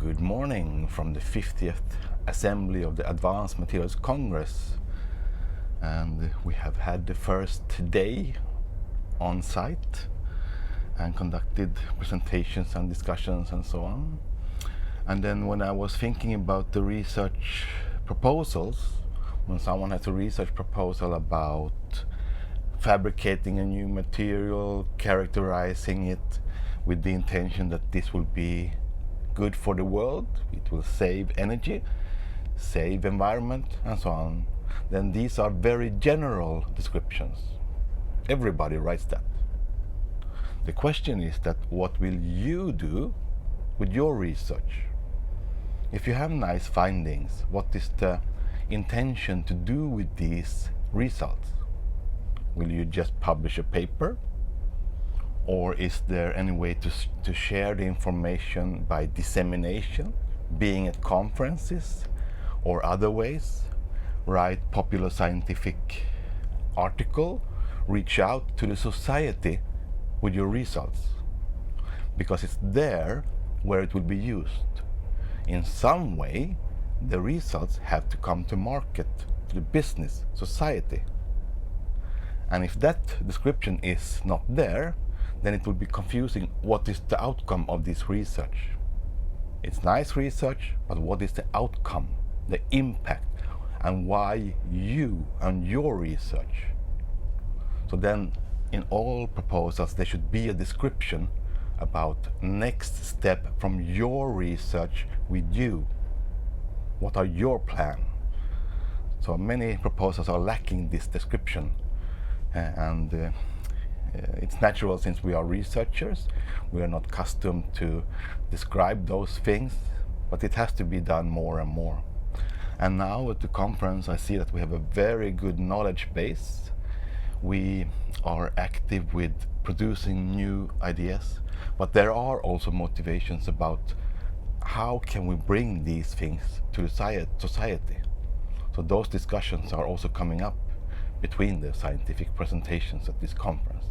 Good morning from the 50th Assembly of the Advanced Materials Congress, and we have had the first day on site and conducted presentations and discussions and so on. And then when I was thinking about the research proposals, when someone has a research proposal about fabricating a new material, characterizing it with the intention that this will be good for the world, it will save energy, save environment, and so on, then these are very general descriptions. Everybody writes that. The question is that what will you do with your research? If you have nice findings, what is the intention to do with these results? Will you just publish a paper? Or is there any way to share the information by dissemination, being at conferences or other ways? Write popular scientific article, reach out to the society with your results, because it's there where it will be used. In some way, the results have to come to market, to the business, society. And if that description is not there, then it will be confusing. What is the outcome of this research? It's nice research, but what is the outcome, the impact, and why you and your research? So then in all proposals there should be a description about next step from your research with you. What are your plans? So many proposals are lacking this description, and it's natural, since we are researchers, we are not accustomed to describe those things, but it has to be done more and more. And now at the conference I see that we have a very good knowledge base. We are active with producing new ideas, but there are also motivations about how can we bring these things to society. So those discussions are also coming up between the scientific presentations at this conference.